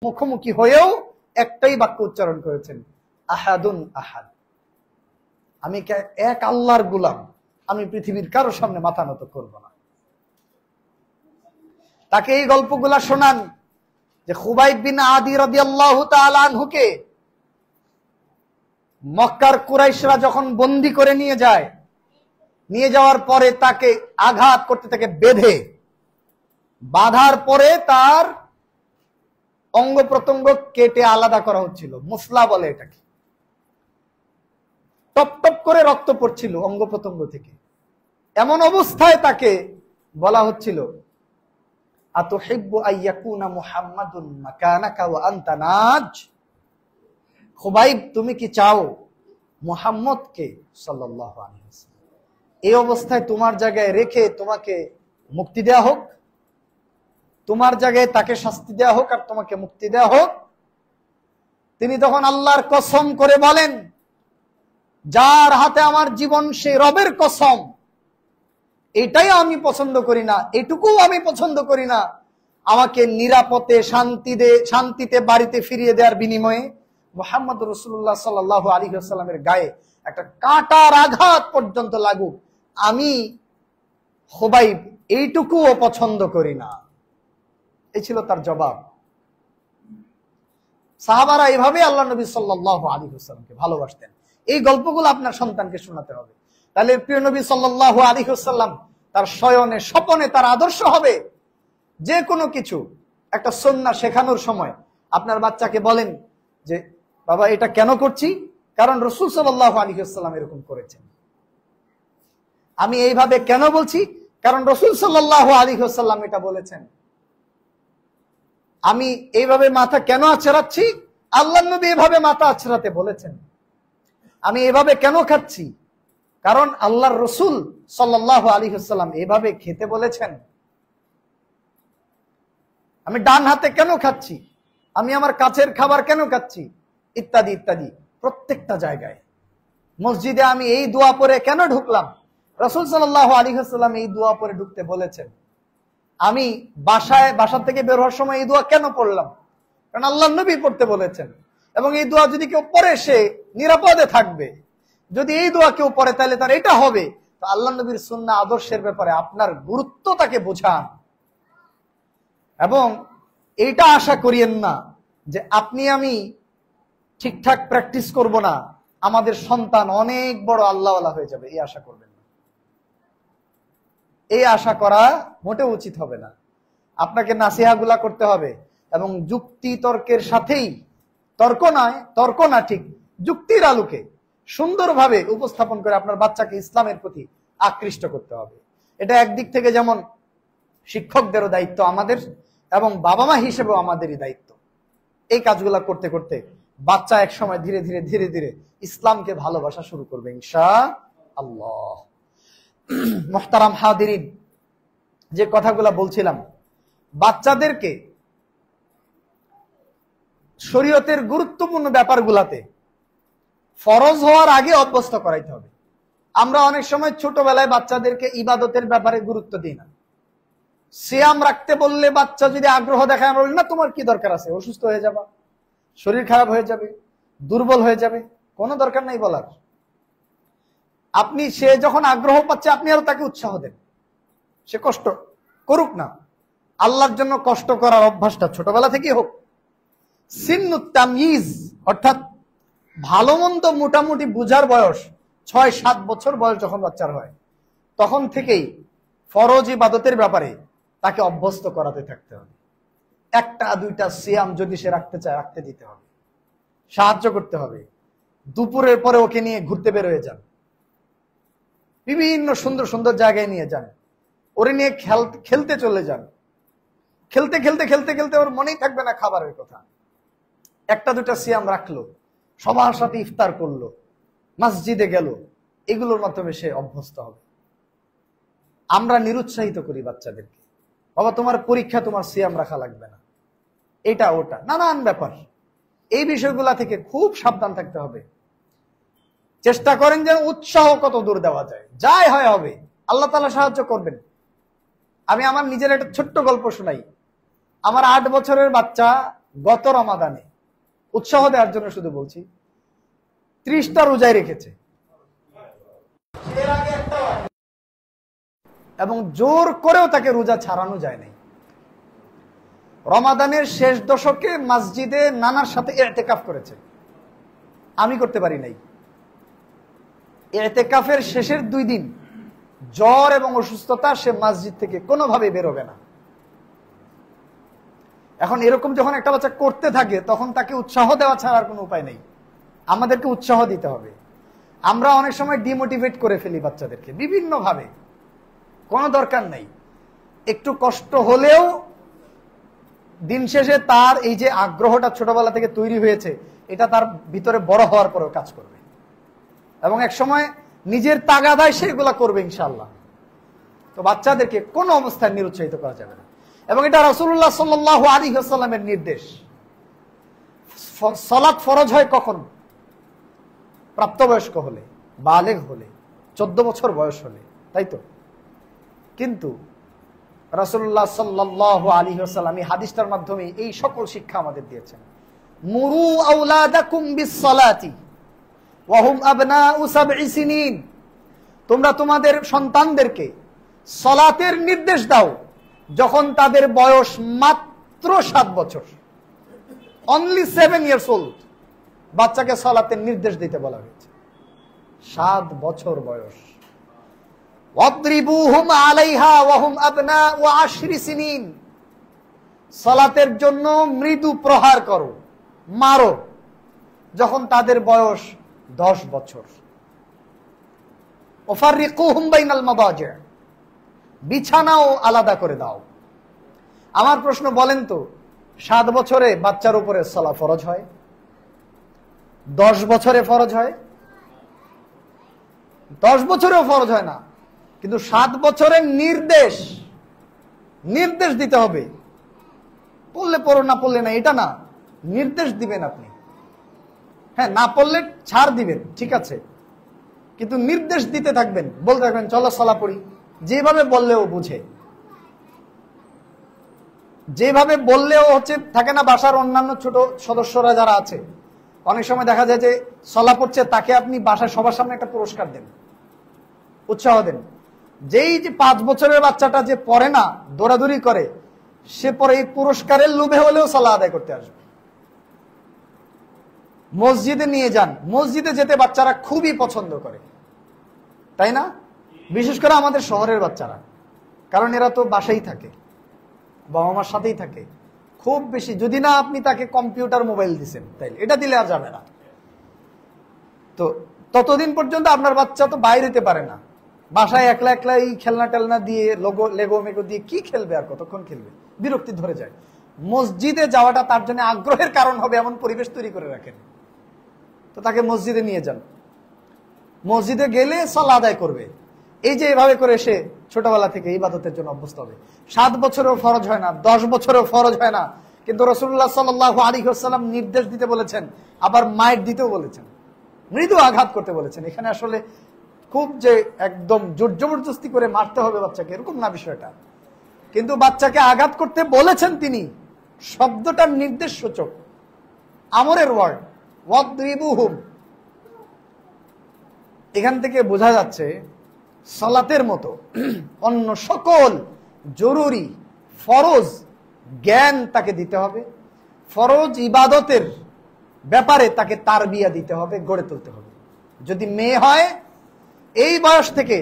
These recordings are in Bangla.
মুখোমুখি হয়েও একটাই বাক্য উচ্চারণ করেছেন, আহাদুন আহাদ। আমি এক আল্লাহর গোলাম, আমি পৃথিবীর কারো সামনে মাথা নত করব না। তাকে এই গল্পগুলা শোনান যে খুবাইব বিন আদি রাদিয়াল্লাহু তাআলা আনহুকে মক্কার কুরাইশরা যখন বন্দী করে নিয়ে যায়, নিয়ে যাওয়ার পরে তাকে আঘাত করতে থাকে বেঁধে, বাঁধার পরে তার অঙ্গ প্রত্যঙ্গ কেটে আলাদা করা হচ্ছিল, মুসলা বলে এটাকে। টপ টপ করে রক্ত পড়ছিল অঙ্গ প্রত্যঙ্গ থেকে। এমন অবস্থায় তাকে বলা হচ্ছিল, আতুহিব্বু আইয়াকুনা মুহাম্মাদুন মাকানাকা ওয়া আনতা নাজ। খুবাইব, তুমি কি চাও মুহাম্মদকে সাল্লাল্লাহু আলাইহি ওয়াসাল্লাম এই অবস্থায় তোমার জায়গায় রেখে তোমাকে মুক্তি দেয়া হোক, তোমার জায়গায় তাকে শাস্তি দেয়া হোক আর তোমাকে মুক্তি দেয়া হোক? তিনি তখন আল্লাহর কসম করে বলেন, যার হাতে আমার জীবন সেই রবের কসম, এটাই আমি পছন্দ করি না, এটুকু আমি পছন্দ করি না, আমাকে নিরাপদে শান্তিতে বাড়িতে ফিরিয়ে দেওয়ার বিনিময়ে মুহাম্মদ রাসূলুল্লাহ সাল্লাল্লাহু আলাইহি ওয়াসাল্লামের গায়ে একটা কাঁটার আঘাত পর্যন্ত লাগুক, আমি খুবাইব এইটুকুও পছন্দ করি না। এই ছিল তার জবাব। সাহাবারা এইভাবে আল্লাহ নবী সাল্লাল্লাহু আলাইহি ওয়াসাল্লামকে ভালোবাসতেন। এই গল্পগুলো আপনার সন্তানকে শোনাতে হবে। তাহলে প্রিয় নবী সাল্লাল্লাহু আলাইহি ওয়াসাল্লাম তার শয়নে স্বপনে তার আদর্শ হবে। যে কোনো কিছু একটা সুন্নাহ শেখানোর সময় আপনার বাচ্চাকে বলেন যে বাবা এটা কেন করছি, কারণ রাসূল সাল্লাল্লাহু আলাইহি ওয়াসাল্লাম এরকম করেছেন। আমি এইভাবে কেন বলছি, কারণ রাসূল সাল্লাল্লাহু আলাইহি ওয়াসাল্লাম এটা বলেছেন। আমি এইভাবে মাথা কেন আছড়াচ্ছি, আল্লাহর নবী এভাবে মাথা আছড়াতে বলেছেন। আমি এভাবে কেন খাচ্ছি, কারণ আল্লাহর রাসূল সাল্লাল্লাহু আলাইহি ওয়াসাল্লাম এভাবে খেতে বলেছেন। আমি ডান হাতে কেন খাচ্ছি, আমি আমার কাছের খাবার কেন খাচ্ছি, ইত্যাদি ইত্যাদি। প্রত্যেকটা জায়গায় মসজিদে আমি এই দোয়া পরে কেন ঢুকলাম, রাসূল সাল্লাল্লাহু আলাইহি ওয়াসাল্লাম এই দোয়া পরে ঢুকতে বলেছেন। আমি বাসা থেকে বের হওয়ার সময় এই দোয়া কেন পড়লাম, কারণ আল্লাহর নবী পড়তে বলেছেন। এবং এই দোয়া যদি কেউ পড়ে সে নিরাপদে থাকবে। যদি এই দোয়া কেউ পড়ে তাহলে তার এটা হবে। তো আল্লাহর নবীর সুন্নাহ আদর্শের ব্যাপারে আপনার গুরুত্ব তাকে বোঝান। এবং এইটা আশা করিয়েন না যে আপনি আমি ঠিকঠাক প্র্যাকটিস করব না, আমাদের সন্তান অনেক বড় আল্লাহওয়ালা হয়ে যাবে, এই আশা করবেন না। এই আশা করা মোটেও উচিত হবে না। আপনাকে নাসিহাগুলা করতে হবে এবং যুক্তি তর্কের সাথেই, তর্ক না ঠিক যুক্তির আলোকে সুন্দরভাবে উপস্থাপন করে আপনার বাচ্চাকে ইসলামের প্রতি আকৃষ্ট করতে হবে। এটা একদিক থেকে যেমন শিক্ষকদেরও দায়িত্ব আমাদের, এবং বাবা মা হিসেবেও আমাদেরই দায়িত্ব। এই কাজগুলা করতে করতে বাচ্চা এক সময় ধীরে ধীরে ধীরে ধীরে ইসলামকে ভালোবাসা শুরু করবে ইনশাআল্লাহ। মুহতারাম হাদিরিন, যে কথাগুলা বলছিলাম, বাচ্চাদেরকে শরীয়তের গুরুত্বপূর্ণ ব্যাপারগুলাতে ফরজ হওয়ার আগে অভ্যস্ত করাইতে হবে। আমরা অনেক সময় ছোটবেলায় বাচ্চাদেরকে ইবাদতের ব্যাপারে গুরুত্ব দিই না। সিয়াম রাখতে বললে বাচ্চা যদি আগ্রহ দেখায়, আমরা বলি না তোমার কি দরকার আছে, অসুস্থ হয়ে যাবা, শরীর খারাপ হয়ে যাবে, দুর্বল হয়ে যাবে, কোনো দরকার নাই বলার। আপনি সে যখন আগ্রহ পাচ্ছে আপনি আরো তাকে উৎসাহ দেন, সে কষ্ট করুক না। আল্লাহর জন্য কষ্ট করার অভ্যাসটা ছোটবেলা থেকেই হোক। সিন্নুত তাময়িজ অর্থাৎ ভালো মন্দ মোটামুটি বুঝার বয়স 6-7 বছর বয়স যখন বাচ্চার হয়, তখন থেকেই ফরজ ইবাদতের ব্যাপারে তাকে অভ্যস্ত করাতে থাকতে হবে। 1-2টা সিয়াম যদি সে রাখতে চায় রাখতে দিতে হবে, সাহায্য করতে হবে। দুপুরের পরে ওকে নিয়ে ঘুরতে বের হয়ে যান, বিভিন্ন সুন্দর সুন্দর জায়গায় নিয়ে যান, ওরে নিয়ে খেলতে চলে যান। খেলতে খেলতে খেলতে খেলতে ওর মনেই থাকবে না খাবারের কথা। 1-2টা সিয়াম রাখলো, সবার সাথে ইফতার করলো, মসজিদে গেল, এগুলোর মাধ্যমে সে অভ্যস্ত হবে। আমরা নিরুৎসাহিত করি বাচ্চাদেরকে, বাবা তোমার পরীক্ষা, তোমার সিয়াম রাখা লাগবে না, এটা ওটা নানান ব্যাপার। এই বিষয়গুলা থেকে খুব সাবধান থাকতে হবে। চেষ্টা করেন যেন উৎসাহ কত দূর দেওয়া যায়, যাই হয় হবে, আল্লাহ তাআলা সাহায্য করবেন। আমি আমার নিজের একটা ছোট্ট গল্প শোনাই। আমার 8 বছরের বাচ্চা গত রমাদানে, উৎসাহ দেওয়ার জন্য শুধু বলছি, 30টা রোজায় রেখেছে এবং জোর করেও তাকে রোজা ছাড়ানো যায় নাই। রমাদানের শেষ দশকে মসজিদে নানার সাথে ইতিকাফ করেছে, আমি করতে পারি নাই। ইতিকাফের শেষের 2 দিন জ্বর এবং অসুস্থতা, সে মসজিদ থেকে কোনোভাবে বেরোবে না। এখন এরকম যখন একটা বাচ্চা করতে থাকে তখন তাকে উৎসাহ দেওয়া ছাড়া আর কোনো উপায় নেই, আমাদেরকে উৎসাহ দিতে হবে। আমরা অনেক সময় ডিমোটিভেট করে ফেলি বাচ্চাদেরকে বিভিন্ন ভাবে, কোনো দরকার নেই। একটু কষ্ট হলেও দিন শেষে তার এই যে আগ্রহটা ছোটবেলা থেকে তৈরি হয়েছে, এটা তার ভিতরে বড় হওয়ার পরেও কাজ করবে এবং এক সময় নিজের তাগাদায় সেগুলা করবে ইনশাআল্লাহ। তো বাচ্চাদেরকে কোনো অবস্থায় নিরুৎসাহিত করা যাবে না এবং এটা রাসূলুল্লাহ সাল্লাল্লাহু আলাইহি ওয়াসাল্লামের নির্দেশ। সালাত ফরজ হয় কখন? প্রাপ্তবয়স্ক হলে, বালেগ হলে, 14 বছর বয়স হলে, তাই তো? কিন্তু রাসূলুল্লাহ সাল্লাল্লাহু আলাইহি ওয়াসাল্লাম এই হাদিসটার মাধ্যমে এই সকল শিক্ষা আমাদের দিয়েছেন। মুরু আওলাদাকুম বিস-সালাতি ওয়া হুম আবনাউ 7 সিনিন, তোমরা তোমাদের সন্তানদেরকে সালাতের নির্দেশ দাও যখন তাদের বয়স মাত্র 7 বছর। অনলি 7 ইয়ার্স ওল্ড বাচ্চাকে সালাতের নির্দেশ দিতে বলা হয়েছে, 7 বছর বয়স। ওয়াদরিবুহুম আলাইহা ওয়া হুম আবনাউ 10 সিনিন, সালাতের জন্য মৃদু প্রহার করো, মারো যখন তাদের বয়স 10 বছর। ওয়াফাররিকুহুম বাইনাল মাদাজি', বিছানাও আলাদা করে দাও। আমার প্রশ্ন, বলেন তো 7 বছরে বাচ্চার উপরে সালাত ফরজ হয়? 10 বছরে ফরজ হয়? 10 বছরেও ফরজ হয় না, কিন্তু 7 বছরের নির্দেশ দিতে হবে। পড়লে পড়ো, না পড়লে না, এটা না, নির্দেশ দিবেন আপনি। হ্যাঁ, না পড়লে ছাড় দিবেন, ঠিক আছে, কিন্তু নির্দেশ দিতে থাকবেন, বলতে থাকবেন চলো সালাত পড়ি। যেভাবে বললেও বুঝে, যেভাবে বললেও হচ্ছে থাকে না। বাসার অন্যান্য ছোট সদস্যরা যারা আছে, অনেক সময় দেখা যায় যে সালাত পড়ছে, তাকে আপনি বাসায় সবার সামনে একটা পুরস্কার দেন, উৎসাহ দেন। যেই যে 5 বছরের বাচ্চাটা যে পড়ে না, দৌড়াদৌড়ি করে, সে পরে এই পুরস্কারের লোভে হলেও সালাত আদায় করতে আসবে। মসজিদে নিয়ে যান, মসজিদে যেতে বাচ্চারা খুবই পছন্দ করে, তাই না? বিশেষ করে আমাদের শহরের বাচ্চারা, কারণ এরা তো বাসায় থাকে, বাবা মার সাথেই থাকে খুব বেশি। যদি না আপনি তাকে কম্পিউটার মোবাইল দিচ্ছেন, তাই এটা দিলে আর যাবে না। তো ততদিন পর্যন্ত আপনার বাচ্চা তো বাইরেতে পারে না, বাসায় একলা একলা এই খেলনা টেলনা দিয়ে, লেগো মেগো দিয়ে কি খেলবে, আর কতক্ষণ খেলবে, বিরক্তি ধরে যায়। মসজিদে যাওয়াটা তার জন্য আগ্রহের কারণ হবে, এমন পরিবেশ তৈরি করে রাখেন। তো তাকে মসজিদে নিয়ে যান, মসজিদে গেলে সালাত আদায় করবে। এই যে এভাবে করে সে ছোটবেলা থেকে ইবাদতের জন্য অভ্যস্ত হবে। 7 বছরেও ফরজ হয় না, 10 বছরেও ফরজ হয় না, কিন্তু রাসূলুল্লাহ সাল্লাল্লাহু আলাইহি ওয়াসাল্লাম নির্দেশ দিতে বলেছেন, আবার মায়ের দিতেও বলেছেন, মৃদু আঘাত করতে বলেছেন। এখানে আসলে খুব যে একদম জোর জবরদস্তি করে মারতে হবে বাচ্চাকে, এরকম না বিষয়টা, কিন্তু বাচ্চাকে আঘাত করতে বলেছেন তিনি। শব্দটা নির্দেশ সূচক, আমরের ওয়ার্ড, ওয়াদরিবুহুম। এখান থেকে বোঝা যাচ্ছে সালাতের মতো অন্য সকল জরুরি ফরজ জ্ঞান তাকে দিতে হবে, ফরজ ইবাদতের ব্যাপারে তাকে তারবিয়া দিতে হবে, গড়ে তুলতে হবে। যদি মেয়ে হয়, এই বয়স থেকে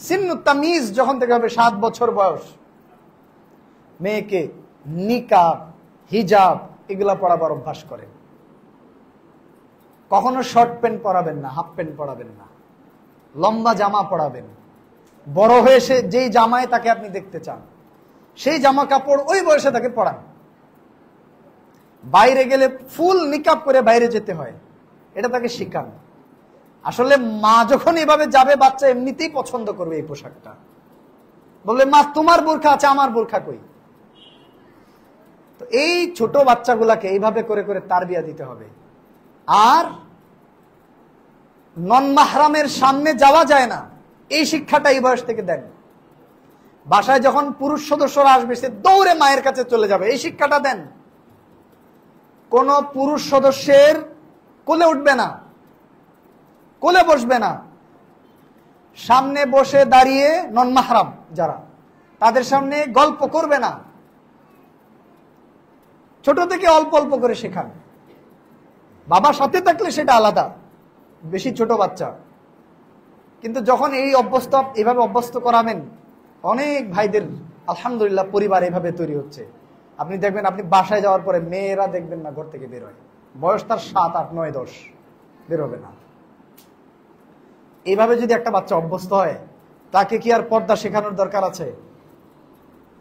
সিন্নুত তামিজ যখন থেকে হবে 7 বছর বয়স, মেয়েকে নিকাব, হিজাব এগুলা পরাবার অভ্যাস করেন। কখনো শর্ট প্যান্ট পরাবেন না, হাফ প্যান্ট পরাবেন না, লম্বা জামা পরাবেন। বড় হয়ে সে যেই জামায় তাকে আপনি দেখতে চান, সেই জামা কাপড় ওই বয়সে তাকে পরান। বাইরে গেলে ফুল নিকাব করে বাইরে যেতে হয়, এটা তাকে শিখান। আসলে মা যখন এভাবে যাবে, বাচ্চা এমনিতেই পছন্দ করবে এই পোশাকটা, বলবে মা তোমার বোরখা আছে, আমার বোরখা কই। তো এই ছোট বাচ্চাগুলাকে এইভাবে করে করে তারবিয়া দিতে হবে। আর নন মাহরামের সামনে যাওয়া যায় না, এই শিক্ষাটা এই বয়স থেকে দেন। বাসায় যখন পুরুষ সদস্যরা আসবে, সে দৌড়ে মায়ের কাছে চলে যাবে, এই শিক্ষাটা দেন। কোন পুরুষ সদস্যের কোলে উঠবে না, কোলে বসবে না, সামনে বসে দাঁড়িয়ে নন মাহরাম যারা তাদের সামনে গল্প করবে না। ছোট থেকে অল্প অল্প করে শেখান। বাবা সাথে থাকলে সেটা আলাদা, বেশি ছোট বাচ্চা। কিন্তু যখন এইভাবে অভ্যস্ত করাবেন, অনেক ভাইদের আলহামদুলিল্লাহ পরিবার এইভাবে তৈরি হচ্ছে। আপনি দেখবেন, আপনি বাসায় যাওয়ার পরে মেয়েরা দেখবেন না ঘর থেকে বের হয়, বয়স তার 7, 8, 9, 10, বের হবে না। এইভাবে যদি একটা বাচ্চা অভ্যস্ত হয়, তাকে কি আর পর্দা শেখানোর দরকার আছে?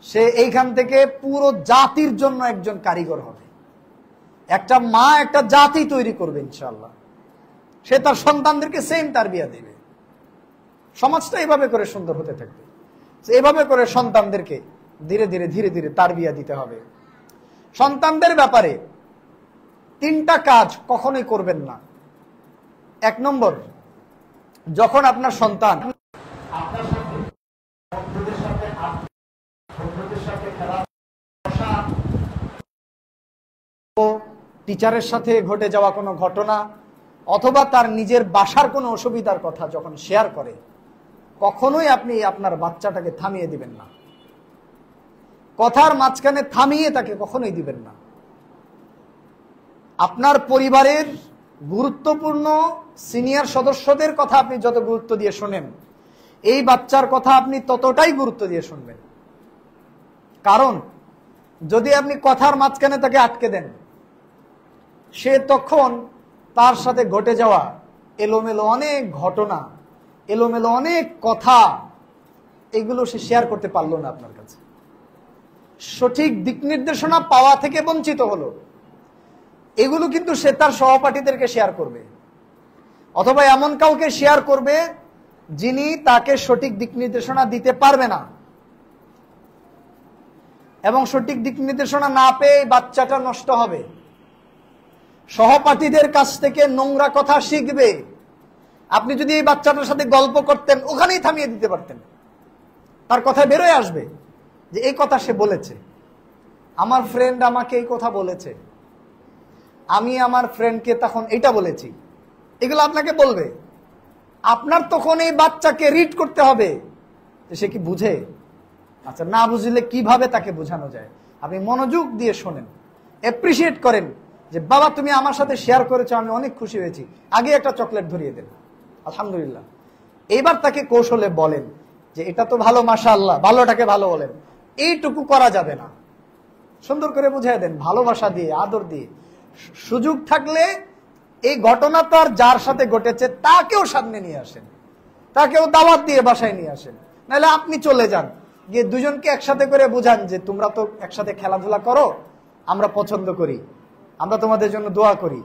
সে এইখান থেকে পুরো জাতির জন্য একজন কারিগর হবে। একটা মা একটা জাতি তৈরি করবে ইনশাআল্লাহ। সে তার সন্তানদেরকে সেম তারবিয়া দেবে। সমাজটা এইভাবে করে সুন্দর হতে থাকবে। এইভাবে করে সন্তানদেরকে ধীরে ধীরে ধীরে ধীরে তারবিয়া দিতে হবে। সন্তানদের ব্যাপারে 3টা কাজ কখনোই করবেন না। 1 নম্বর, যখন আপনার সন্তান টিচারের সাথে ঘটে যাওয়া কোনো ঘটনা অথবা তার নিজের বাসার কোনো অসুবিধার কথা যখন শেয়ার করে, কখনোই আপনি আপনার বাচ্চাটাকে থামিয়ে দিবেন না। কথার মাঝখানে থামিয়ে তাকে কখনোই দিবেন না। আপনার পরিবারের গুরুত্বপূর্ণ সিনিয়র সদস্যদের কথা আপনি যত গুরুত্ব দিয়ে শোনেন, এই বাচ্চার কথা আপনি ততটাই গুরুত্ব দিয়ে শুনবেন। কারণ যদি আপনি কথার মাঝখানে তাকে আটকে দেন, সে তখন তার সাথে ঘটে যাওয়া এলোমেলো অনেক ঘটনা, এলোমেলো অনেক কথা, এগুলো সে শেয়ার করতে পারলো না আপনার কাছে। সঠিক দিক নির্দেশনা পাওয়া থেকে বঞ্চিত হলো। এগুলো কিন্তু সে তার সহপাঠীদেরকে শেয়ার করবে, অথবা এমন কাউকে শেয়ার করবে যিনি তাকে সঠিক দিক নির্দেশনা দিতে পারবে না। এবং সঠিক দিক নির্দেশনা না পেয়ে বাচ্চাটা নষ্ট হবে। সহপাঠীদের কাছ থেকে নোংরা কথা শিখবে। আপনি যদি এই বাচ্চাটার সাথে গল্প করতেন, ওখানেই থামিয়ে দিতে পারতেন। তার কথায় বেরোয় আসবে যে এই কথা সে বলেছে, আমার ফ্রেন্ড আমাকে এই কথা বলেছে, আমি আমার ফ্রেন্ডকে তখন এটা বলেছি। এগুলো আপনাকে বলবে। আপনার তখন এই বাচ্চাকে রিড করতে হবে যে সে কি বুঝে। আচ্ছা, না বুঝলে কিভাবে তাকে বোঝানো যায়। আপনি মনোযোগ দিয়ে শোনেন, অ্যাপ্রিসিয়েট করেন যে বাবা তুমি আমার সাথে শেয়ার করেছো, আমি অনেক খুশি হয়েছি, আগে একটা চকলেট ধরিয়ে দেন, আলহামদুলিল্লাহ। এইবার তাকে কৌশলে বলেন যে এটা তো ভালো, মাশাআল্লাহ, ভালোটাকে ভালো বলেন, এইটুকু করা যাবে না। সুন্দর করে বুঝিয়ে দেন, ভালোবাসা দিয়ে, আদর দিয়ে। সুযোগ থাকলে এই ঘটনা তার যার সাথে ঘটেছে তাকেও সামনে নিয়ে আসেন, তাকেও দাওয়াত দিয়ে বাসায় নিয়ে আসেন। নাহলে আপনি চলে যান, গিয়ে দুজনকে একসাথে করে বুঝান যে তোমরা তো একসাথে খেলাধুলা করো, আমরা পছন্দ করি, আমরা তোমাদের জন্য দোয়া করি,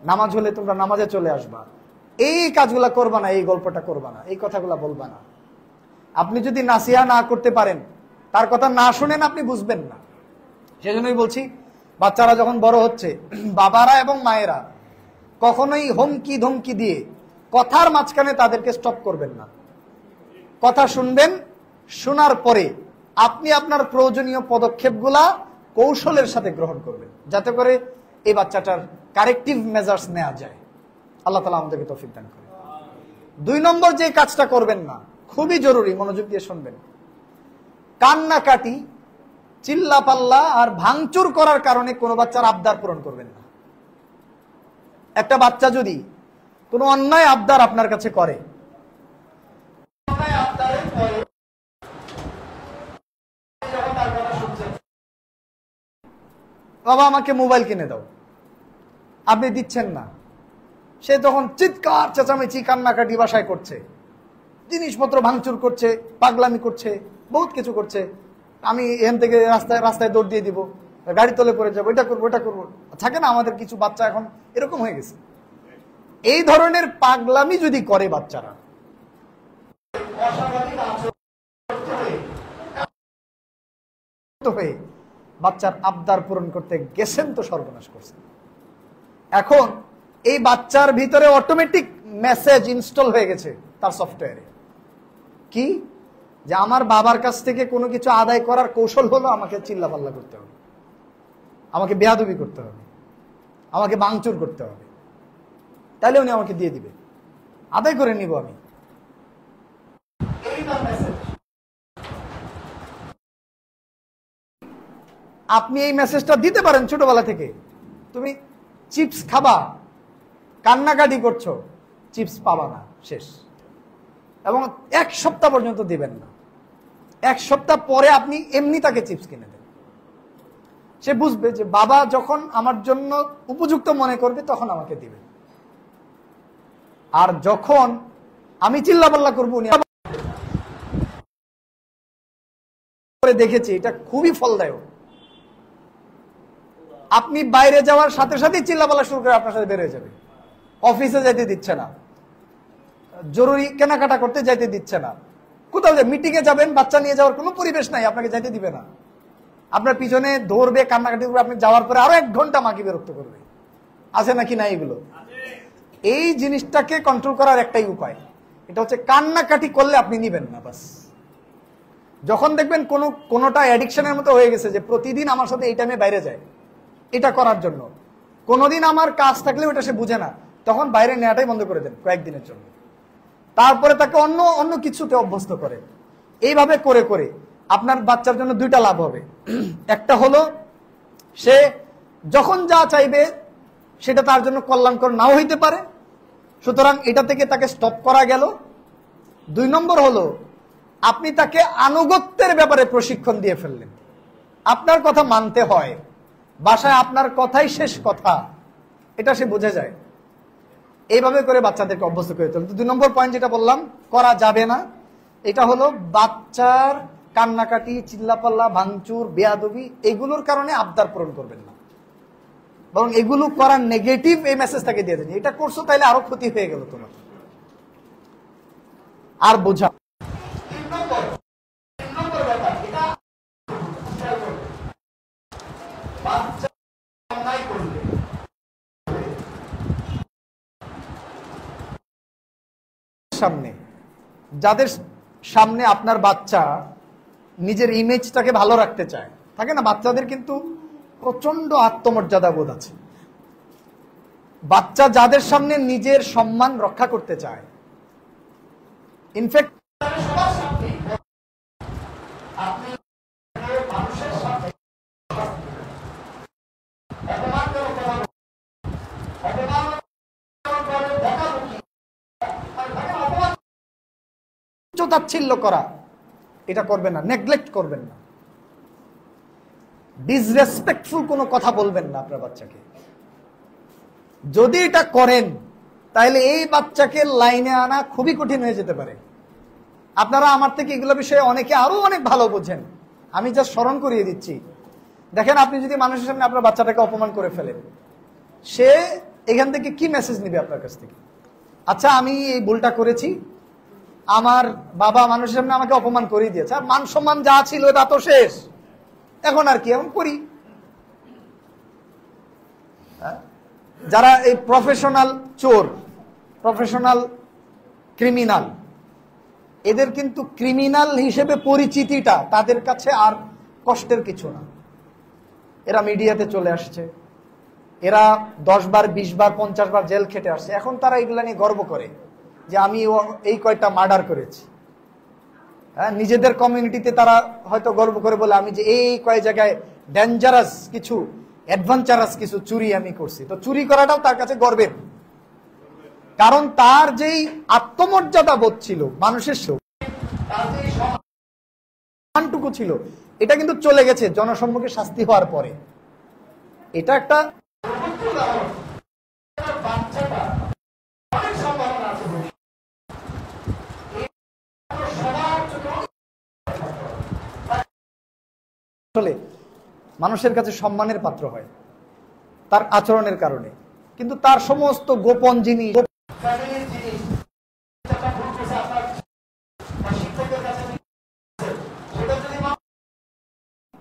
নামাজ হলে তোমরা নামাজে চলে আসবা। এই কাজগুলা করবা না, এই গল্পটা করবা না, এই কথাগুলা বলবা না। আপনি যদি নাসিহা না করতে পারেন, তার কথা না শুনেন, আপনি বুঝবেন না। সেজন্যই বলছি, বাচ্চারা যখন বড় হচ্ছে, বাবারা এবং মায়েরা কখনোই হুমকি ধমকি দিয়ে কথার মাঝখানে তাদেরকে স্টপ করবেন না। কথা শুনবেন, শোনার পরে আপনি আপনার প্রয়োজনীয় পদক্ষেপগুলা কৌশলের সাথে গ্রহণ করবেন, যাতে করে এই বাচ্চাটার কারেক্টিভ মেজার্স নেওয়া যায়। আল্লাহ তাআলা আমাদেরকে তৌফিক দান করে। 2 নম্বর যে কাজটা করবেন না, খুবই জরুরি, মনোযোগ দিয়ে শুনবেন। কান্নাকাটি, চিল্লাপাল্লা আর ভাঙচুর করার কারণে কোনো বাচ্চার আবদার পূরণ করবেন না। একটা বাচ্চা যদি কোনো অন্যায় আবদার আপনার কাছে করে, বাবা আমাকে মোবাইল কিনে দাও, আপনি দিচ্ছেন না, সে তখন চিৎকার চেঁচামেচি কান্নাকাটি বাসায় করছে, জিনিসপত্র ভাঙচুর করছে, পাগলামি করছে, বহুত কিছু করছে। আমি এখান থেকে রাস্তায় রাস্তায় দৌড় দিয়ে দিব, গাড়ি তলে পড়ে যাবো, এটা করবো ওটা করবো। থাকে না আমাদের কিছু বাচ্চা এখন এরকম হয়ে গেছে। এই ধরনের পাগলামি যদি করে বাচ্চারা, বাচ্চার আবদার পূরণ করতে গেছেন তো সর্বনাশ করছেন। এখন এই বাচ্চার ভিতরে অটোমেটিক মেসেজ ইনস্টল হয়ে গেছে তার সফটওয়্যারে, কি যে আমার বাবার কাছ থেকে কোনো কিছু আদায় করার কৌশল হলো আমাকে চিল্লাপাল্লা করতে হবে, আমাকে বেয়াদবি করতে হবে। আমাকে ভাঙচুর করতে হবে, তাহলে উনি আমাকে দিয়ে দিবে, আদায় করে নিব আমি। আপনি এই মেসেজটা দিতে পারেন ছোটবেলা থেকে, তুমি চিপস খাবা, কান্নাকাটি করছো, চিপস পাবা না, শেষ। এবং 1 সপ্তাহ পর্যন্ত দিবেন না। 1 সপ্তাহ পরে আপনি এমনি তাকে চিপস কিনে দেন। সে বুঝবে যে বাবা যখন আমার জন্য উপযুক্ত মনে করবে তখন আমাকে দিবে। আর যখন আমি চিল্লাপাল্লা করবো, উনি দেখেছি এটা খুবই ফলদায়ক। আপনি বাইরে যাওয়ার সাথে সাথে চিল্লাপাল্লা শুরু করে আপনার সাথে বের হয়ে যাবে। অফিসে যাইতে দিচ্ছে না, জরুরি কেনাকাটা করতে যাইতে দিচ্ছে না, কোথাও মিটিং এ যাবেন, বাচ্চা নিয়ে যাওয়ার কোনো পরিবেশ নাই, আপনাকে যাইতে দিবে না। আপনার পিছনে ধরবে, কান্নাকাটি করবে, আপনি যাওয়ার পরে আরো 1 ঘন্টা মাকে বিরক্ত করবে। আছে নাকি না এগুলো? এই জিনিসটাকে কন্ট্রোল করার একটাই উপায়, এটা হচ্ছে কান্নাকাটি করলে আপনি নিবেন না। বাস যখন দেখবেন কোনোটা অ্যাডিকশনের মতো হয়ে গেছে যে প্রতিদিন আমার সাথে এই টাইমে বাইরে যায় এটা করার জন্য, কোনোদিন আমার কাজ থাকলে ওটা সে বুঝে না, তখন বাইরে নেওয়াটাই বন্ধ করে দেন কয়েকদিনের জন্য। তারপরে তাকে অন্য কিছুতে অভ্যস্ত করে। এইভাবে করে করে আপনার বাচ্চার জন্য 2টা লাভ হবে। একটা হলো সে যখন যা চাইবে সেটা তার জন্য কল্যাণকর নাও হইতে পারে, সুতরাং এটা থেকে তাকে স্টপ করা গেল। 2 নম্বর হলো আপনি তাকে আনুগত্যের ব্যাপারে প্রশিক্ষণ দিয়ে ফেললেন। আপনার কথা মানতে হয়, বাসায় আপনার কথাই শেষ কথা, এটা সে বুঝে যায়। এইভাবে করে বাচ্চাদেরকে অভ্যস্ত করে তুলতে। 2 নম্বর পয়েন্ট যেটা বললাম করা যাবে না, এটা হলো বাচ্চার কান্নাকাটি, চিল্লাপাল্লা, ভাঙচুর, বেয়াদবি এগুলোর কারণে আবদার পূরণ করবেন না, বরং এগুলো করার নেগেটিভ এই মেসেজ তাকে দিয়ে দেন, এটা করছো তাইলে আরো ক্ষতি হয়ে গেল তোমার। আর বোঝা সামনে, যাদের সামনে আপনার বাচ্চা নিজের ইমেজটাকে ভালো রাখতে চায়, থাকে না বাচ্চাদের কিন্তু প্রচন্ড আত্মমর্যাদা বোধ আছে। বাচ্চা যাদের সামনে নিজের সম্মান রক্ষা করতে চায়, ইনফ্যাক্ট তাচ্ছিল্য করা এটা করবেন না, নেগলেক্ট করবেন না, ডিসরেসপেক্টফুল কোনো কথা বলবেন না আপনার বাচ্চাকে। যদি এটা করেন তাহলে এই বাচ্চাকে লাইনে আনা খুবই কঠিন হয়ে যেতে পারে। আপনারা আমার থেকে এগুলো বিষয়ে অনেকে আরো অনেক ভালো বোঝেন, আমি জাস্ট স্মরণ করিয়ে দিচ্ছি। দেখেন, আপনি যদি মানুষের সামনে আপনার বাচ্চাটাকে অপমান করে ফেলেন, সে এখান থেকে কি মেসেজ নিবে আপনার কাছ থেকে? আচ্ছা, আমি এই ভুলটা করেছি, আমার বাবা মানুষের সামনে আমাকে অপমান করেই দিয়েছে, আর মান সম্মান যা ছিল তা তো শেষ, এখন আর কি, এমন করি। যারা এই প্রফেশনাল চোর, প্রফেশনাল ক্রিমিনাল, এদের কিন্তু ক্রিমিনাল হিসেবে পরিচিতিটা তাদের কাছে আর কষ্টের কিছু না। এরা মিডিয়াতে চলে আসছে, এরা 10 বার 20 বার 50 বার জেল খেটে আসছে, এখন তারা এগুলা নিয়ে গর্ব করে যে আমি এই কয়টা মার্ডার করেছি। হ্যাঁ, নিজেদের কমিউনিটিতে তারা হয়তো গর্ব করে বলে আমি যে এই কয় জায়গায় ডেঞ্জারাস কিছু, অ্যাডভেঞ্চারাস কিছু চুরি আমি করছি। তো চুরি করাটাও তার কাছে গর্বের, কারণ তার যেই আত্মমর্যাদা বোধ ছিল, মানুষের সম্মানটুকু ছিল, এটা কিন্তু চলে গেছে জনসম্মুখে শাস্তি হওয়ার পরে। এটা একটা আসলে মানুষের কাছে সম্মানের পাত্র হয় তার আচরণের কারণে, কিন্তু তার সমস্ত গোপন জিনিস,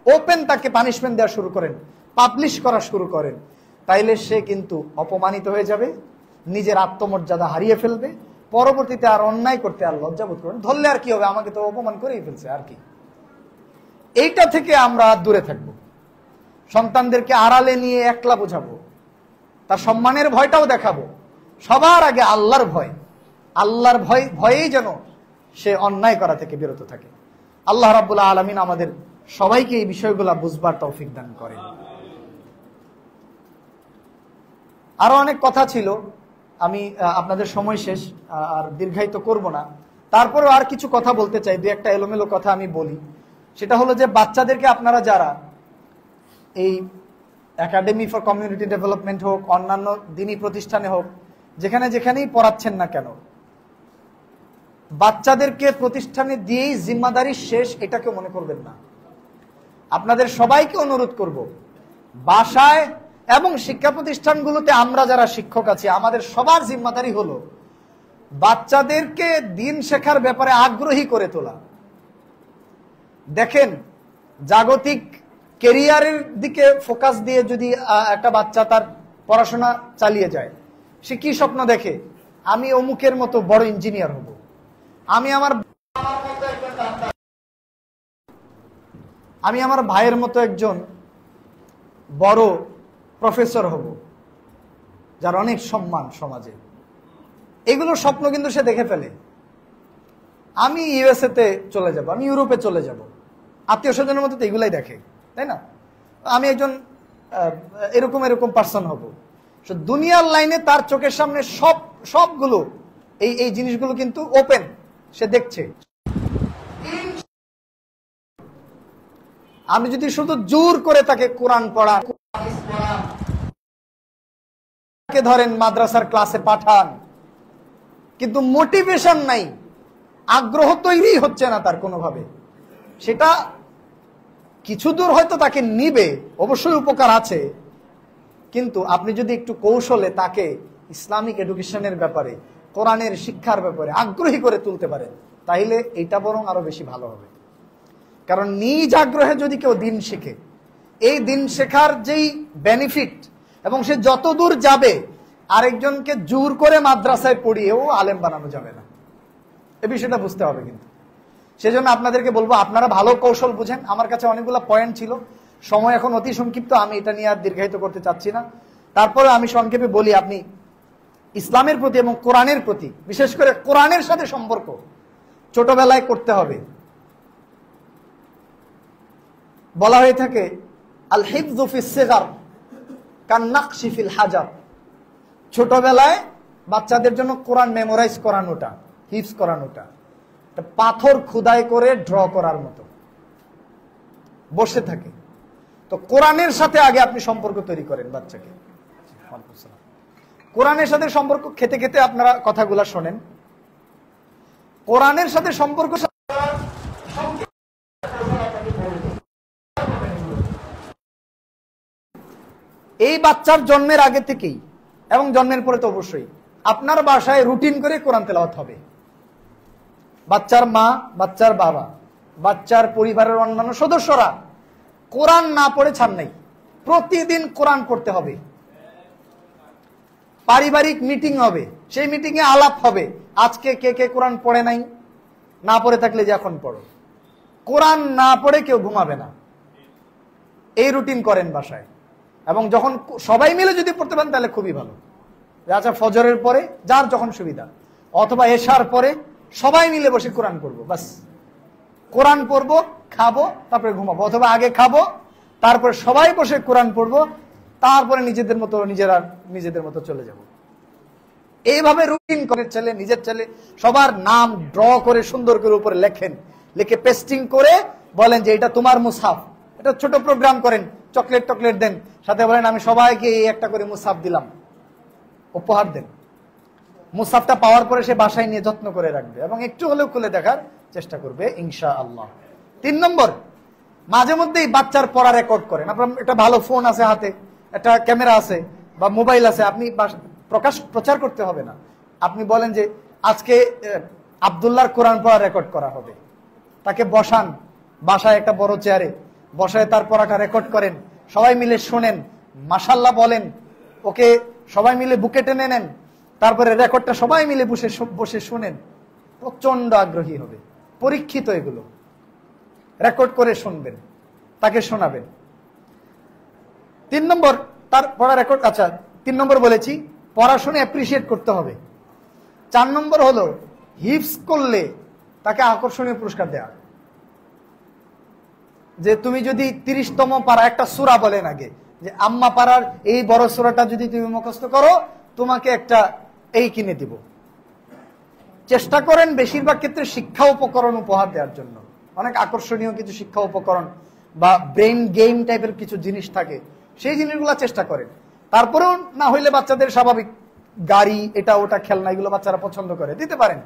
ওপেন তাকে পানিশমেন্ট দেওয়া শুরু করেন, পাবলিশ করা শুরু করেন, তাইলে সে কিন্তু অপমানিত হয়ে যাবে, নিজের আত্মমর্যাদা হারিয়ে ফেলবে, পরবর্তীতে আর অন্যায় করতে আর লজ্জাবোধ করবেন। ধরলে আর কি হবে, আমাকে তো অপমান করেই ফেলছে, আর কি। এইটা থেকে আমরা দূরে থাকবো, সন্তানদেরকে আড়ালে নিয়ে একলা বোঝাবো, তার সম্মানের ভয়টাও দেখাবো। সবার আগে আল্লাহর ভয়, আল্লাহর ভয়েই যেন সে অন্যায় করা থেকে বিরত থাকে। আল্লাহ রাব্বুল আলামিন আমাদের সবাইকে এই বিষয়গুলো বুঝবার তৌফিক দান করেন। আরো অনেক কথা ছিল, আমি আপনাদের সময় শেষ, আর দীর্ঘায়িত করব না। তারপরেও আর কিছু কথা বলতে চাই, দুই একটা এলোমেলো কথা আমি বলি। সেটা হলো যে বাচ্চাদেরকে আপনারা যারা এই একাডেমি ফর কমিউনিটি ডেভেলপমেন্ট হোক, অন্যান্য দিনী প্রতিষ্ঠানে হোক, যেখানেই পড়াচ্ছেন না কেন, বাচ্চাদেরকে প্রতিষ্ঠানে দিয়েই জিম্মাদারি শেষ এটাকে মনে করবেন না। আপনাদের সবাইকে অনুরোধ করব, বাসায় এবং শিক্ষা প্রতিষ্ঠানগুলোতে আমরা যারা শিক্ষক আছি, আমাদের সবার জিম্মাদারি হলো বাচ্চাদেরকে দিন শেখার ব্যাপারে আগ্রহী করে তোলা। দেখেন, জাগতিক কেরিয়ারের দিকে ফোকাস দিয়ে যদি একটা বাচ্চা তার পড়াশোনা চালিয়ে যায়, সে কি স্বপ্ন দেখে? আমি অমুকের মতো বড় ইঞ্জিনিয়ার হব, আমি আমার ভাইয়ের মতো একজন বড় প্রফেসর হব, যার অনেক সম্মান সমাজে। এগুলো স্বপ্ন কিন্তু সে দেখে ফেলে। আমি ইউএসএ তে চলে যাব, আমি ইউরোপে চলে যাব, আত্মীয় স্বজনের মতো তো এগুলাই দেখে, তাই না? আমি একজন এরকম পার্সন হব। দুনিয়ার লাইনে তার চোখের সামনে সবগুলো এই জিনিসগুলো কিন্তু ওপেন, সে দেখছে। আমি যদি শুধু জোর করে তাকে কোরআন পড়া, ধরেন মাদ্রাসার ক্লাসে পাঠান, কিন্তু মোটিভেশন নাই, আগ্রহ তৈরি হচ্ছে না তার কোনোভাবে, সেটা কিছু দূর হয়তো তাকে নিবে, অবশ্যই উপকার আছে, কিন্তু আপনি যদি একটু কৌশলে তাকে ইসলামিক এডুকেশনের ব্যাপারে, কোরআনের শিক্ষার ব্যাপারে আগ্রহী করে তুলতে পারেন, তাহলে এটা বরং আরো বেশি ভালো হবে। কারণ নিজ আগ্রহে যদি কেউ দিন শেখে, এই দিন শেখার যেই বেনিফিট, এবং সে যত দূর যাবে, আরেকজনকে জোর করে মাদ্রাসায় পড়িয়েও আলেম বানানো যাবে না, এই বিষয়টা বুঝতে হবে। কিন্তু সেজন্য আপনাদেরকে বলবো, আপনারা ভালো কৌশল বুঝেন। আমার কাছে অনেকগুলো পয়েন্ট ছিল, সময় এখন অতি সংক্ষিপ্ত, আমি এটা নিয়ে আর দীর্ঘায়িত করতে চাচ্ছি না। তারপরে আমি সংক্ষেপে বলি, আপনি ইসলামের প্রতি এবং কোরআনের প্রতি, বিশেষ করে কোরআনের সাথে সম্পর্ক ছোটবেলায় করতে হবে। বলা হয়ে থাকে আল হিফযু ফিস সিগার কান নাকশি ফিল হাজার, ছোটবেলায় বাচ্চাদের জন্য কোরআন মেমোরাইজ করানোটা, হিফজ করানোটা পাথর খোদাই করে ড্র করার মতো বসে থাকে। তো কোরআনের সাথে আগে আপনি সম্পর্ক তৈরি করেন বাচ্চাকে। কোরআনের সাথে সম্পর্ক খেতে খেতে আপনারা কথাগুলা শোনেন। কোরআনের সাথে সম্পর্ক এই বাচ্চার জন্মের আগে থেকেই এবং জন্মের পরে তো অবশ্যই আপনার বাসায় রুটিন করে কোরআন তেলাওয়াত হবে। বাচ্চার মা, বাচ্চার বাবা, বাচ্চার পরিবারের অন্যান্য সদস্যরা কোরআন না পড়ে ছাড় নাই, প্রতিদিন কোরআন পড়তে হবে। পারিবারিক মিটিং হবে, সেই মিটিং এ আলাপ হবে, আজকে কে কে কোরআন পড়ে নাই, না পড়ে থাকলে যে এখন পড়ো। কোরআন না পড়ে কেউ ঘুমাবে না, এই রুটিন করেন বাসায়। এবং যখন সবাই মিলে যদি পড়তে পারেন তাহলে খুবই ভালো। আচ্ছা, ফজরের পরে যার যখন সুবিধা, অথবা এশার পরে সবাই মিলে বসে কোরআন পড়বো, বাস কোরআন পড়বো, খাবো, তারপরে ঘুমাবো, অথবা আগে খাবো, তারপরে সবাই বসে কোরআন পড়বো, তারপরে নিজেদের মতো চলে যাব। এইভাবে রুটিন করে ছেলে, নিজের ছেলে সবার নাম ড্র করে সুন্দর করে উপরে লেখেন, লিখে পেস্টিং করে বলেন যে এটা তোমার মুসহাফ। এটা ছোট প্রোগ্রাম করেন, চকলেট দেন, সাথে বলেন আমি সবাইকে এই একটা করে মুসহাফ দিলাম, উপহার দেন। মুসহাফটা পাওয়ার পরে সে বাসায় নিয়ে যত্ন করে রাখবে এবং একটু হলেও খুলে দেখার চেষ্টা করবে ইনশাআল্লাহ। 3 নম্বর, মাঝে মধ্যেই বাচ্চার পড়া রেকর্ড করেন। আপনার একটা ভালো ফোন আছে হাতে, একটা ক্যামেরা আছে বা মোবাইল আছে, আপনি প্রচার করতে হবে না। আপনি বলেন যে আজকে আব্দুল্লাহর কোরআন পড়া রেকর্ড করা হবে, তাকে বসান বাসায় একটা বড় চেয়ারে, বসায় তার পড়াটা রেকর্ড করেন, সবাই মিলে শোনেন, মাশাআল্লাহ বলেন, ওকে সবাই মিলে বুকে টেনে নেন, তারপরে রেকর্ডটা সবাই মিলে বসে শুনেন, প্রচন্ড আগ্রহী হবে। পরীক্ষিত এগুলো, রেকর্ড করে শুনবেন, তাকে শোনাবেন। 3 নম্বর, তার পড়া রেকর্ড। আচ্ছা, 3 নম্বর বলেছি পড়াশোনা অ্যাপ্রিসিয়েট করতে হবে। 4 নম্বর হলো হিফজ করলে তাকে আকর্ষণীয় পুরস্কার দেওয়া, যে তুমি যদি 30তম পারা একটা সূরা বলেন আগে, যে আম্মা পারার এই বড় সূরাটা যদি তুমি মুখস্থ করো তোমাকে একটা এই কিনে দিব। চেষ্টা করেন বেশিরভাগ ক্ষেত্রে শিক্ষা উপকরণ উপহার দেওয়ার জন্য, অনেক আকর্ষণীয় কিছু শিক্ষা উপকরণ বা ব্রেইন গেম টাইপের কিছু জিনিস থাকে, সেই জিনিসগুলো চেষ্টা করেন। তারপরেও না হইলে বাচ্চাদের স্বাভাবিক গাড়ি এটা ওটা খেলনা এগুলো বাচ্চারা পছন্দ করে, দিতে পারেন,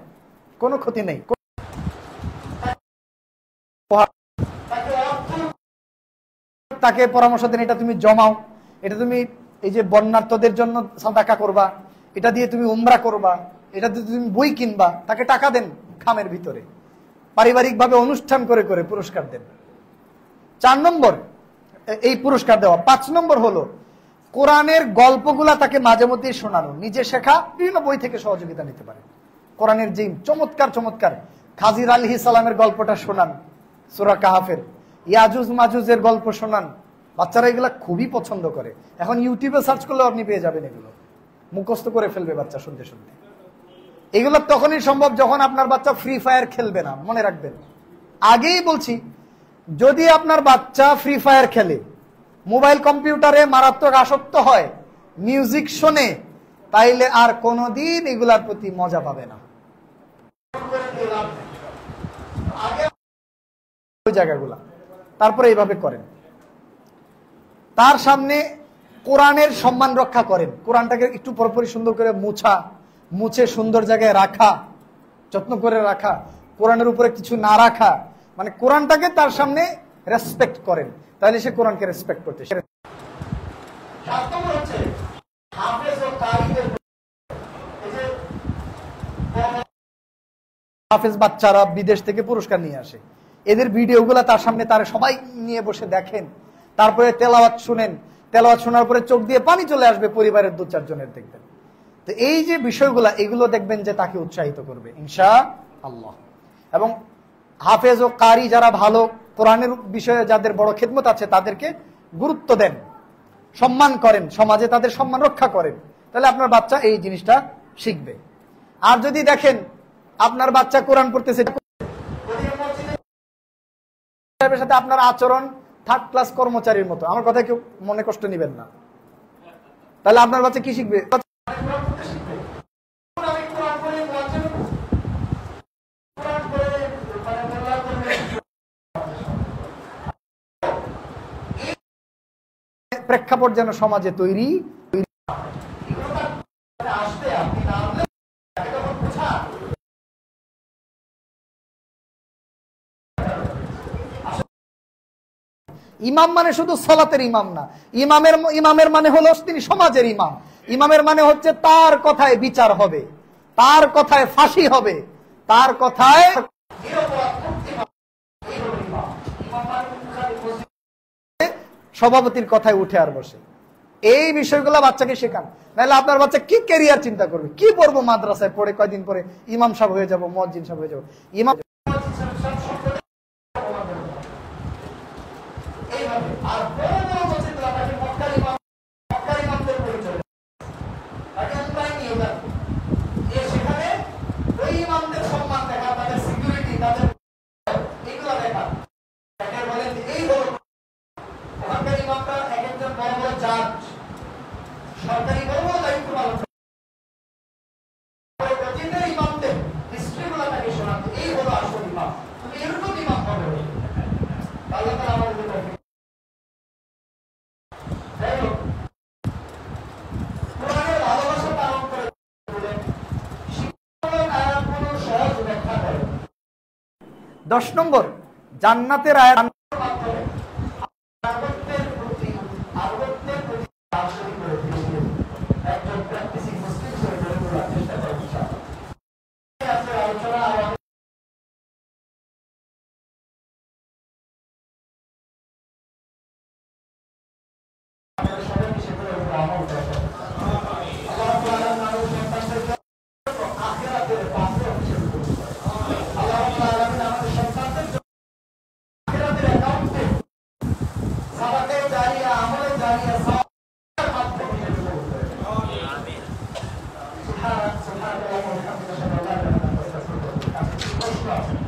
কোনো ক্ষতি নেই। তাকে পরামর্শ দেন এটা তুমি জমাও, এটা তুমি এই যে বন্যার্থদের জন্য সাদাকা করবা, এটা দিয়ে তুমি উমরা করবা, এটা দিয়ে তুমি বই কিনবা, তাকে টাকা দেন খামের ভিতরে, পারিবারিক ভাবে অনুষ্ঠান করে করে পুরস্কার দেন। 4 নম্বর এই পুরস্কার দেওয়া। 5 নম্বর হলো কোরআনের গল্পগুলা তাকে মাঝে মধ্যে শোনানো, নিজে শেখা বিভিন্ন বই থেকে সহযোগিতা নিতে পারে। কোরআনের যে চমৎকার চমৎকার খাজির আলাইহিস সালামের গল্পটা শোনান, সূরা কাহাফের, ইয়াজুজ মাজুজের গল্প শোনান, বাচ্চারা এগুলা খুবই পছন্দ করে। এখন ইউটিউবে সার্চ করলে আপনি পেয়ে যাবেন, এগুলো মুখস্থ করে ফেলবে বাচ্চা শুনতে শুনতে। এগুলো তখনই সম্ভব যখন আপনার বাচ্চা ফ্রি ফায়ার খেলবে না, মনে রাখবেন। আগেই বলছি, যদি আপনার বাচ্চা ফ্রি ফায়ার খেলে, মোবাইল কম্পিউটারে মারাত্মক আসক্ত হয়, মিউজিক শোনে, তাইলে আর কোনোদিন এগুলার প্রতি মজা পাবে না। ওই জায়গাগুলা তারপরে এইভাবে করেন, তার সামনে কোরআনের সম্মান রক্ষা করেন, কোরআনটাকে একটু পরপরই সুন্দর করে মুছে সুন্দর জায়গায় রাখা, যত্ন করে রাখা, কোরআনের উপরে কিছু না রাখা, মানে কোরআনটাকে তার সামনে রেসপেক্ট করেন, তাহলে সে কোরআনকে রেসপেক্ট করতে। হাফেজ বাচ্চারা বিদেশ থেকে পুরস্কার নিয়ে আসে, এদের ভিডিওগুলা তার সামনে তারা সবাই নিয়ে বসে দেখেন, তারপরে তেলাওয়াত শুনেন, তেলাওয়াত শোনার পরে চোখ দিয়ে পানি চলে আসবে পরিবারের 2-4 জনের, দেখবেন। তো এই যে বিষয়গুলা, এগুলো দেখবেন যে তাকে উৎসাহিত করবে ইনশাআল্লাহ। এবং হাফেজ ও কারি যারা ভালো, কোরআনের বিষয়ে যাদের বড় খেদমত আছে, তাদেরকে গুরুত্ব দেন, সম্মান করেন, সমাজে তাদের সম্মান রক্ষা করেন, তাহলে আপনার বাচ্চা এই জিনিসটা শিখবে। আর যদি দেখেন আপনার বাচ্চা কোরআন পড়তেছে, সাথে আপনার আচরণ 3rd ক্লাস কর্মচারীর মতো, আমার কথা কেউ মনে কষ্ট নেবেন না, তাহলে আপনার বাচ্চা কি শিখবে? প্রেক্ষাপট যেন সমাজে তৈরি। ইমাম মানে শুধু সালাতের ইমাম না, ইমামের মানে হলো তিনি সমাজের ইমাম। ইমামের মানে হচ্ছে তার কথায় বিচার হবে, তার কথায় ফাঁসি হবে, তার কথায় সভাপতির কথায় উঠে আর বসে। এই বিষয়গুলো বাচ্চাকে শেখান, নাহলে আপনার বাচ্চা কি ক্যারিয়ার চিন্তা করবে, কি পড়বো মাদ্রাসায় পড়ে, কয়দিন পরে ইমাম সাহেব হয়ে যাবো, মুয়াজ্জিন সাহেব হয়ে যাবো। ইমাম দশ নম্বর, জান্নাতের আয়াত সুবহানাল্লাহি ওয়া বিহামদিহি আশহাদু আল্লা ইলাহা ইল্লাল্লাহ আস্তাগফিরুকা ওয়া আতুবু ইলাইক।